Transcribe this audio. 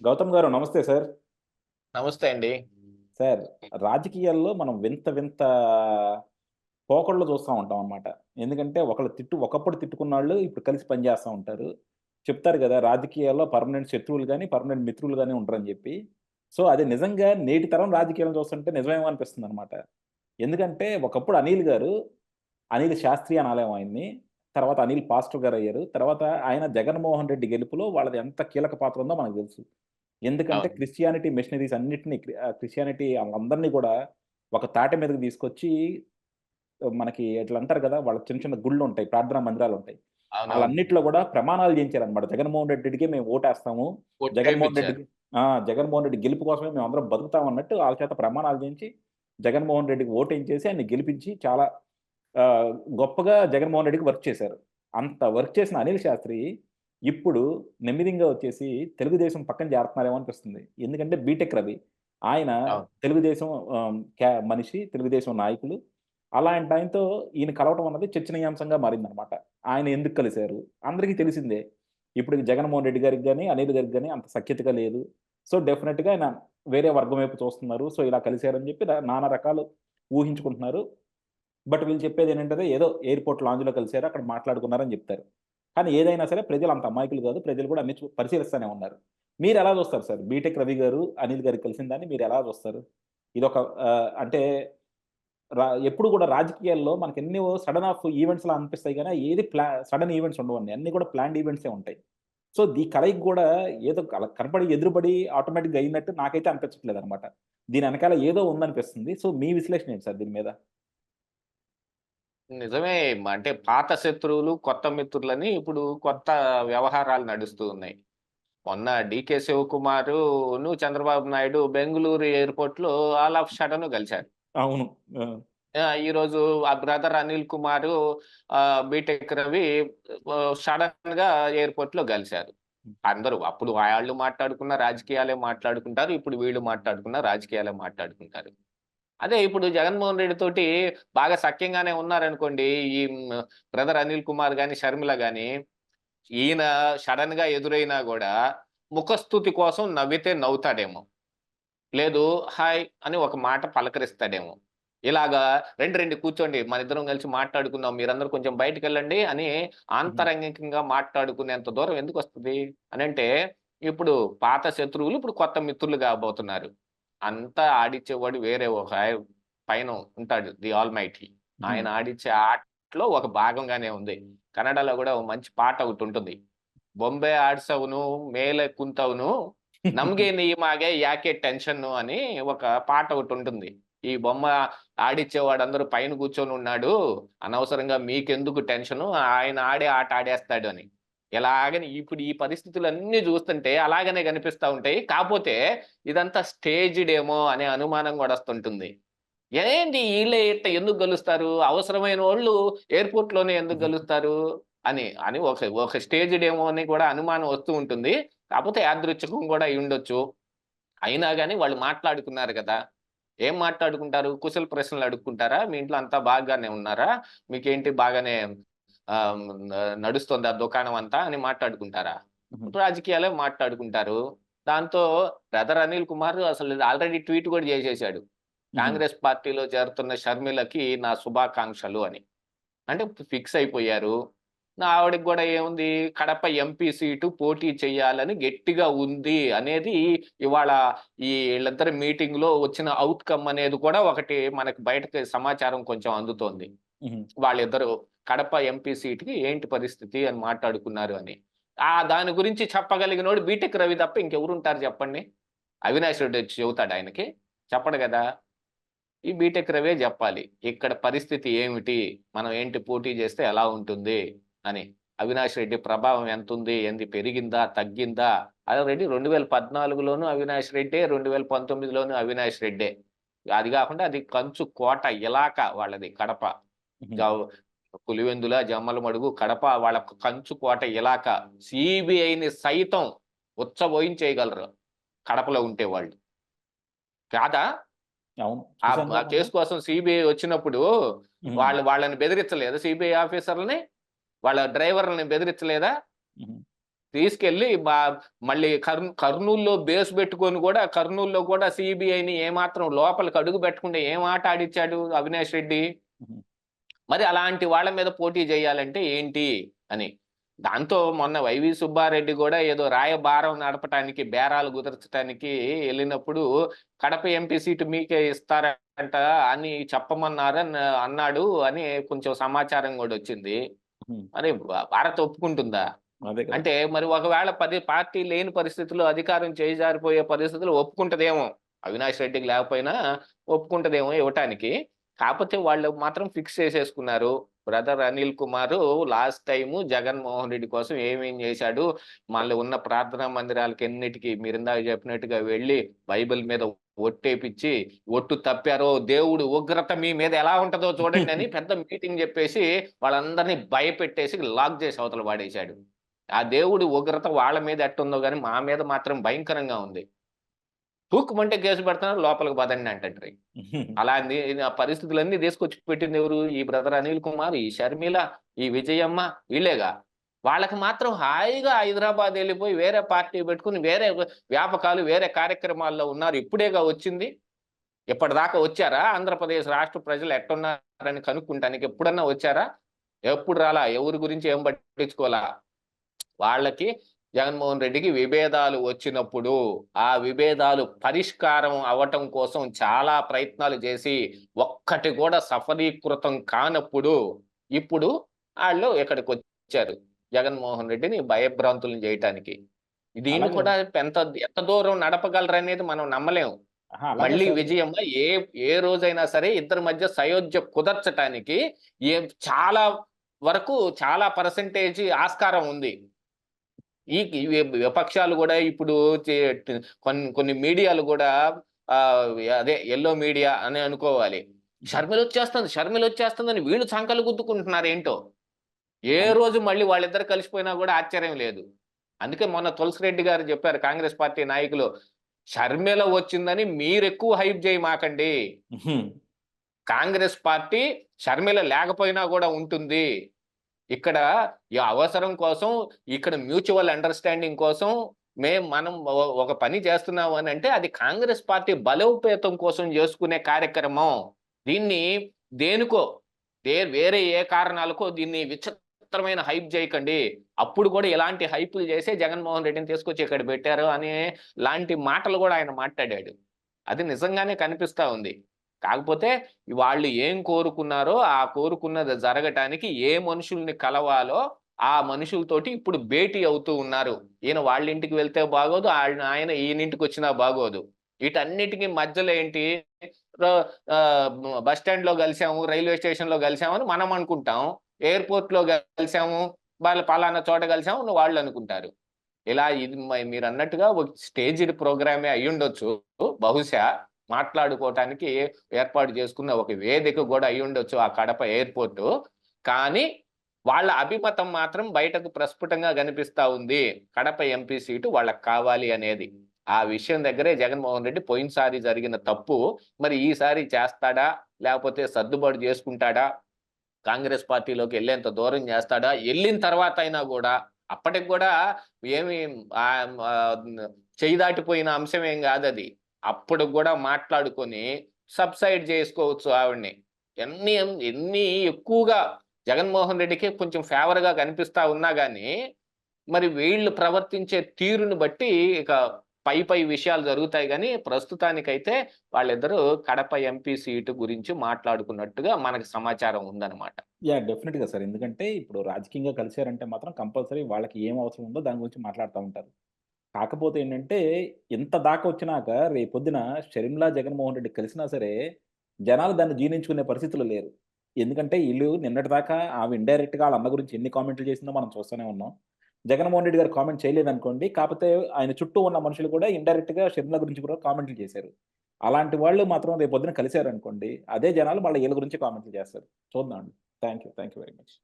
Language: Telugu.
గౌతమ్ గారు నమస్తే సార్. నమస్తే అండి. సార్, రాజకీయాల్లో మనం వింత వింత పోకడలు చూస్తా ఉంటాం అన్నమాట. ఎందుకంటే ఒకప్పుడు తిట్టుకున్నోళ్ళు ఇప్పుడు కలిసి పనిచేస్తా ఉంటారు. చెప్తారు గదా! రాజకీయాల్లో పర్మనెంట్ శత్రువులు గాని, పర్మనెంట్ మిత్రులు గాని ఉండరని జెప్పి. సో, అది నిజంగా నేటి తరం రాజకీయాలను చూస్తుంటే నిజమేమో అనిపిస్తుందన్నమాట. ఎందుకంటే ఒకప్పుడు అనిల్ శాస్త్రి అనాలేమో ఆయన్ని. తర్వాత అనిల్ పాస్టర్ గారయ్యారు. తర్వాత ఆయన జగన్మోహన్ రెడ్డి గెలుపులో వాళ్ళది ఎంత కీలక పాత్ర ఉందో మనకు తెలుసు. ఎందుకంటే అవును. క్రిస్టియానిటీ మిషనరీస్ అన్నిటిని క్రిస్టియానిటీ ఆళ్ళందరిని గూడా ఒక తాటి మీదకి తీసుకొచ్చి మనకి ఇట్లా అంటారు గదా! వాళ్ళకి చిన్న చిన్న గుళ్ళుంటాయి. ప్రార్థనా మందిరాలుంటాయి. అవునవును. ఆళ్ళన్నిట్లో గూడా ప్రమాణాలు చేయించారన్నమాట. జగన్మోహన్ రెడ్డికే మేము ఓటేస్తాము. జగన్మోహన్ కొట్టేపిచ్చారు. రెడ్డికి జగన్మోహన్ రెడ్డి గెలుపు కోసమే మేమందరం బతుకుతాం అన్నట్టు ఆళ్ళ చేత ప్రమాణాలు చేయించి, జగన్మోహన్ రెడ్డికి ఓటేయించేసి ఆయన్ని గెలిపించి చాలా ఆహ్, గొప్పగా జగన్మోహన్ రెడ్డికి వర్క్ చేశారు. అంత వర్క్ చేసిన అనిల్ శాస్త్రి ఇప్పుడు నెమ్మదిగా వచ్చేసి తెలుగుదేశం పక్కన చేరుతున్నారేమో అనిపిస్తుంది. ఎందుకంటే బీటెక్ రవి. ఆయన అవును. తెలుగుదేశం మనిషి, తెలుగుదేశం నాయకులు. అలాంటి ఆయనతో ఈయన కలవటం అన్నది చర్చనీయాంశంగా మారిందనమాట. ఆయన ఎందుకు కలిసారు? అందరికీ తెలిసిందే. ఇప్పుడు జగన్మోహన్ రెడ్డి గారికి గాని, అనిల్ గారికి గాని అంత సఖ్యతగా లేదు. సో, డెఫినిట్‌గా ఆయన వేరే వర్గం వైపు చూస్తున్నారు. సో, ఇలా కలిసారని చెప్పి నానా రకాలు ఊహించుకుంటున్నారు. బట్ వీళ్ళు చెప్పేదేంటంటే ఏదో ఎయిర్‌పోర్ట్ లాంజ్‌లో కలిసారు. అక్కడ మాట్లాడుకున్నారని జెప్తారు. కానీ ఏదైనా సరే ప్రజలు అంత అమాయకులు గాదు. ప్రజలు కూడా అన్ని పరిశీలిస్తానే ఉన్నారు. మీరెలా జూస్తారు సార్? బీటెక్ రవి గారు, అనిల్ గారు కలిసిన దాన్ని మీరెలా జూస్తారు? ఇదొక అంటే ఎప్పుడు గూడా రాజకీయాల్లో మనకెన్నో సడన్ ఆఫ్ ఈవెంట్స్‌లా అనిపిస్తాయి గానీ, ఏది సడన్ ఈవెంట్స్ ఉండవండి. అన్నీ కూడా ప్లాన్డ్ ఈవెంట్సే ఉంటాయి. సో, ఈ కలయిక గూడా ఏదో అలా కనపడి ఎదురుబడి ఆటోమేటిక్‌గా అయిందట్టు నాకైతే అనిపించట్లేదనమాట. దీని ఎనకాల ఏదో ఉందనిపిస్తుంది. సో, మీ విశ్లేషణ ఏంటి సార్ దీని మీద? నిజమే. అంటే పాత శత్రువులు, కొత్త మిత్రులని ఇప్పుడు కొత్త వ్యవహారాలు నడుస్తూ ఉన్నాయి. మొన్న 'డీకే శివకుమారును', 'చంద్రబాబు నాయుడు' బెంగుళూరు ఎయిర్‌పోర్ట్‌లో ఆల్ ఆఫ్ సడెన్ కలిసారు. అవును. ఆ! ఈరోజు ఆ బ్రదర్ అనిల్ కుమారు, బీటెక్ రవి సడెన్‌గా ఎయిర్‌పోర్ట్‌లో కలిసారు. అందరూ అప్పుడు వాళ్ళు మాట్లాడుకున్న రాజకీయాలే మాట్లాడుకుంటారు. ఇప్పుడు వీళ్ళు మాట్లాడుకున్న రాజకీయాలే మాట్లాడుకుంటారు. అదే ఇప్పుడు జగన్మోహన్ రెడ్డి తోటి బాగా సఖ్యంగానే ఉన్నారనుకోండి. ఈ బ్రదర్ అనిల్ కుమార్ గాని, షర్మిల గాని, ఈయన సడెన్‌గా ఎదురైనా గూడా ముఖస్తుతి కోసం నవ్వితే నవ్వుతాడేమో. లేదు హాయ్ అని ఒక మాట పలకరిస్తాడేమో. ఇలాగా రండి, రండి కూర్చోండి. మనిద్దరం కలిసి మాట్లాడుకుందాం. మీరందరూ కొంచెం బయటికెళ్ళండి అని హుహు. ఆంతరంగికంగా మాట్లాడుకునేంత దూరం ఎందుకొస్తది? అనంటే ఇప్పుడు పాత శత్రువులు ఇప్పుడు కొత్త మిత్రులు కాబోతున్నారు. అంతా ఆడిచ్చేవాడు వేరే ఒక పైన ఉంటాడు. The almighty. హ్మ్. ఆయన ఆడిచ్చే ఆటలో ఒక భాగంగానే ఉంది. కన్నడలో గూడా ఓ మంచి పాట ఒకటుంటుంది. బొంబೆ ఆడ్సవును మేలే ಕುಂತವ್ನು నమ్గే నీమాగే యాకే టెన్షను అని ఒక పాట ఒకటుంటుంది. ఈ బొమ్మ ఆడిచ్చేవాడందరూ పైన కూర్చొనున్నాడు. అనవసరంగా మీకెందుకు టెన్షను ఆయన ఆడే ఆట ఆడేస్తాడు అని. ఇలాగని ఇప్పుడు ఈ పరిస్థితులన్నీ జూస్తుంటే అలాగనే గనిపిస్తా ఉంటాయి. కాపోతే ఇదంతా స్టేజ్‌డేమో అనే అనుమానం గూడా వస్తుంటుంది. ఏంటి ఈళ్ళే ఇట్ట ఎందుకు గలుస్తారు? అవసరమైనోళ్ళు ఎయిర్‌పోర్ట్‌లోనే ఎందుకు హుహు. గలుస్తారు? అని ఒక స్టేజ్‌డేమో అని కూడా అనుమానం వస్తూ ఉంటుంది. కాపోతే యాదృచ్ఛికం గూడా అయ్యుండొచ్చు. అయినా గాని వాళ్ళు మాట్లాడుకున్నారు గదా! ఏం మాట్లాడుకుంటారు? కుశల ప్రశ్నలు అడుక్కుంటారా? మీ ఇంట్లో అంతా బాగానే ఉన్నారా? మీకేంటి బాగానే నడుస్తోందా దుకాణం అంతా అని మాట్లాడుకుంటారా? హుహు. రాజకీయాలే మాట్లాడుకుంటారు. దాంతో బ్రదర్ అనిల్ కుమార్ అసలు ఆల్రెడీ ట్వీట్ గూడా జేసేసాడు. హుహు. కాంగ్రెస్ పార్టీలో చేరుతున్న షర్మిలకి నా శుభాకాంక్షలు అని. అంటే ఫిక్స్ అయిపోయారు. ఆవిడకి గూడా ఏముంది కడప ఎంపీ సీటు పోటీ చేయాలని గట్టిగా ఉంది అనేది ఇవాళ ఈళ్ళిద్దరి మీటింగ్‌లో వచ్చిన ఔట్‌కమ్ అనేది కూడా ఒకటి మనకి బయటకి సమాచారం కొంచెం అందుతోంది. హుహు. వాళ్ళిద్దరూ కడప ఎంపీ సీట్‌కి ఏంటి పరిస్థితి అని మాట్లాడుకున్నారు అని. దాని గురించి చెప్పగలిగినోడు బీటెక్ రవి తప్ప ఇంకెవరుంటారు చెప్పండి? అవినాష్ రెడ్డి వచ్చి చెబుతాడా ఆయనకి? చెప్పడు గదా! ఈ బీటెక్ రవే జెప్పాలి. ఇక్కడ పరిస్థితి ఏమిటి? మనం ఏంటి పోటీ జేస్తే ఎలా ఉంటుంది అని. అవినాష్ రెడ్డి ప్రభావం ఎంతుంది? ఏంది పెరిగిందా? తగ్గిందా? ఆల్రెడీ 2014లోను అవినాష్ రెడ్డే, 2019లోను అవినాష్ రెడ్డే. అది గాకుండా అది కంచు కోట ఇలాక వాళ్ళది కడప. హుహు. గవ్ పులివెందుల, జమ్మలమడుగు, కడప వాళ్ళ కంచు కోట ఇలాక. సీబీఐని సైతం ఉచ్చబోయించేయగలరు కడపలో ఉంటే వాళ్ళు. కాదా? అవును. ఆ చూసానుగా మొన్న. కేస్ కోసం సీబీఐ వచ్చినప్పుడు హ్మ్. వాళ్ళని బెదిరించలేదా సీబీఐ ఆఫీసర్‌లని? వాళ్ళ డ్రైవర్‌లని బెదిరించలేదా? హుహు. తీసుకెళ్లి మళ్ళీ కర్నూలులో బేస్ పెట్టుకొని కూడా కర్నూలులో కూడా సిబిఐని ఏమాత్రం లోపలికి అడుగు పెట్టకుండా ఏం ఆట ఆడిచ్చాడు అవినాష్ రెడ్డి. మరి అలాంటి వాళ్ళ మీద పోటీ చేయాలంటే ఏంటి అని. దాంతో మొన్న వైవి సుబ్బారెడ్డి కూడా ఏదో రాయబారం నడపటానికి బేరాలు కుదర్చడానికి వెళ్ళినప్పుడు కడప ఎంపీ సీటు మీకే ఇస్తారంట అని చెప్పమన్నారని అన్నాడు అని కొంచెం సమాచారం కూడా వచ్చింది. మరి భారత్ ఒప్పుకుంటుందా? అంటే మరి ఒకవేళ 10 పార్టీ లేని పరిస్థితుల్లో అధికారం చేజారిపోయే పరిస్థితులు ఒప్పుకుంటదేమో, అవినాష్ రెడ్డికి లేకపోయినా ఒప్పుకుంటదేమో ఇవ్వటానికి. కాకపోతే వాళ్ళు మాత్రం ఫిక్స్ చేసేసుకున్నారు. Brother Anil Kumar last time Jaganmohan Reddy కోసం ఏమేం చేశాడు, మళ్ళీ ఉన్న ప్రార్థనా మందిరాలకి ఎన్నిటికి మీరు ఇందాక చెప్పినట్టుగా వెళ్ళి బైబిల్ మీద ఒట్టేపిచ్చి ఒట్టు తప్పారో దేవుడు ఉగ్రత మీ మీద ఎలా ఉంటుందో చూడండి అని పెద్ద మీటింగ్ చెప్పేసి వాళ్ళందరినీ భయపెట్టేసి లాక్ చేసి అవతల వాడేశాడు. ఆ దేవుడి ఉగ్రత వాళ్ళ మీద ఎట్టుందో కానీ మా మీద మాత్రం భయంకరంగా ఉంది. తూక్కుమంటే కేసు పెడుతున్నారు, లోపలికి పదండి అంటాడు. అలా ఆ పరిస్థితులన్నీ తీసుకొచ్చి పెట్టింది ఎవరు? ఈ బ్రదర్ అనిల్ కుమార్, ఈ షర్మిల, ఈ విజయమ్మ, వీళ్ళేగా. వాళ్ళకి మాత్రం హాయిగా హైదరాబాద్ వెళ్ళిపోయి వేరే పార్టీ పెట్టుకుని వేరే వ్యాపకాలు వేరే కార్యక్రమాల్లో ఉన్నారు. ఇప్పుడేగా వచ్చింది. ఇప్పటిదాకా వచ్చారా? ఆంధ్రప్రదేశ్ రాష్ట్ర ప్రజలు ఎట్టున్నారని కనుక్కుంటానికి ఎప్పుడన్నా వచ్చారా? ఎప్పుడు రాలా. ఎవరి గురించి ఏం పట్టించుకోవాలా. వాళ్ళకి జగన్మోహన్ రెడ్డికి విభేదాలు వచ్చినప్పుడు ఆ విభేదాలు పరిష్కారం అవటం కోసం చాలా ప్రయత్నాలు చేసి ఒక్కటి కూడా సఫలీకృతం కానప్పుడు ఇప్పుడు వాళ్ళు ఇక్కడికి వచ్చారు జగన్మోహన్ రెడ్డిని భయభ్రాంతులను చేయటానికి. దీన్ని కూడా ఎంత దూరం నడపగలరనేది మనం నమ్మలేము. మళ్ళీ విజయమ్మ ఏ రోజైనా సరే ఇద్దరి మధ్య సయోధ్య కుదర్చటానికి చాలా వరకు చాలా పర్సెంటేజ్ ఆస్కారం ఉంది. ఈ విపక్షాలు కూడా ఇప్పుడు కొన్ని మీడియాలు కూడా అదే ఎల్లో మీడియా అని అనుకోవాలి, షర్మిల వచ్చేస్తుందని వీళ్ళు సంకలు గుద్దుకుంటున్నారు ఏంటో. ఏ రోజు మళ్ళీ వాళ్ళిద్దరు కలిసిపోయినా కూడా ఆశ్చర్యం లేదు. అందుకే మొన్న తులసిరెడ్డి గారు చెప్పారు, కాంగ్రెస్ పార్టీ నాయకులు, షర్మిల వచ్చిందని మీరు ఎక్కువ హైప్ చేయమాకండి. కాంగ్రెస్ పార్టీ షర్మిల లేకపోయినా కూడా ఉంటుంది. ఇక్కడ అవసరం కోసం, ఇక్కడ మ్యూచువల్ అండర్స్టాండింగ్ కోసం మనం ఒక పని చేస్తున్నాం అని అంటే అది కాంగ్రెస్ పార్టీ బలోపేతం కోసం చేసుకునే కార్యక్రమం. దీన్ని దేనికో వేరే ఏ కారణాలకో దీన్ని విచిత్రమైన హైప్ చేయకండి. అప్పుడు కూడా ఇలాంటి హైపులు చేసే జగన్మోహన్ రెడ్డిని తీసుకొచ్చి ఇక్కడ పెట్టారు అనే లాంటి మాటలు కూడా ఆయన మాట్లాడాడు. అది నిజంగానే కనిపిస్తా ఉంది. కాకపోతే వాళ్ళు ఏం కోరుకున్నారో ఆ కోరుకున్నది జరగటానికి ఏ మనుషుల్ని కలవాలో ఆ మనుషులతోటి ఇప్పుడు భేటీ అవుతూ ఉన్నారు. ఈయన వాళ్ళ ఇంటికి వెళ్తే బాగోదు, ఆయన ఈయనింటికి వచ్చినా బాగోదు. వీటన్నిటికీ మధ్యలో ఏంటి, బస్ స్టాండ్ లో కలిసాము, రైల్వే స్టేషన్ లో కలిసామని మనం అనుకుంటాం, ఎయిర్పోర్ట్ లో కలిసాము, వాళ్ళు పలానా చోట కలిసాము వాళ్ళు అనుకుంటారు. ఇలా ఇది మీరు అన్నట్టుగా ఒక స్టేజ్డ్ ప్రోగ్రామే అయ్యుండొచ్చు బహుశా. మాట్లాడుకోవటానికి ఏర్పాటు చేసుకున్న ఒక వేదిక కూడా అయి ఉండొచ్చు ఆ కడప ఎయిర్పోర్టు. కానీ వాళ్ళ అభిమతం మాత్రం బయటకు ప్రస్ఫుటంగా కనిపిస్తా ఉంది. కడప ఎంపీ సీటు వాళ్ళకి కావాలి అనేది. ఆ విషయం దగ్గరే జగన్మోహన్ రెడ్డి పోయినసారి జరిగిన తప్పు మరి ఈసారి చేస్తాడా, లేకపోతే సర్దుబాటు చేసుకుంటాడా, కాంగ్రెస్ పార్టీలోకి వెళ్ళేంత దూరం చేస్తాడా, వెళ్ళిన తర్వాత అయినా కూడా అప్పటికి కూడా ఏమి చేయి దాటిపోయిన అంశం ఏం కాదు అది. అప్పుడు కూడా మాట్లాడుకొని సబ్సైడ్ చేసుకోవచ్చు ఆవిడ్ని. ఎన్ని ఎక్కువగా జగన్మోహన్ రెడ్డికి కొంచెం ఫేవర్గా కనిపిస్తా ఉన్నా కానీ మరి వీళ్ళు ప్రవర్తించే తీరును బట్టి ఇక పై విషయాలు జరుగుతాయి. కానీ ప్రస్తుతానికైతే వాళ్ళిద్దరూ కడప ఎంపీ సీటు గురించి మాట్లాడుకున్నట్టుగా మనకి సమాచారం ఉందన్నమాట. డెఫినెట్ గా సార్. ఎందుకంటే ఇప్పుడు రాజకీయంగా కలిశారంటే మాత్రం కంపల్సరీ వాళ్ళకి ఏం అవసరం ఉందో దాని గురించి మాట్లాడుతూ ఉంటారు. కాకపోతే ఏంటంటే ఇంత దాకా వచ్చినాక రేపొద్దున షర్మిల జగన్మోహన్ రెడ్డి కలిసినా సరే జనాలు దాన్ని జీర్ణించుకునే పరిస్థితులు లేరు. ఎందుకంటే వీళ్ళు నిన్నటిదాకా ఆమె ఇండైరెక్ట్గా వాళ్ళ అన్న గురించి ఎన్ని కామెంట్లు చేసిందో మనం చూస్తూనే ఉన్నాం. జగన్మోహన్ రెడ్డి గారు కామెంట్ చేయలేదనుకోండి, కాకపోతే ఆయన చుట్టూ ఉన్న మనుషులు కూడా ఇండైరెక్ట్గా షర్మిల గురించి కూడా కామెంట్లు చేశారు. అలాంటి వాళ్ళు మాత్రం రేపొద్దున కలిశారనుకోండి, అదే జనాలు మళ్ళీ వీళ్ళ గురించి కామెంట్లు చేస్తారు. చూద్దాం అండి. Thank you very much.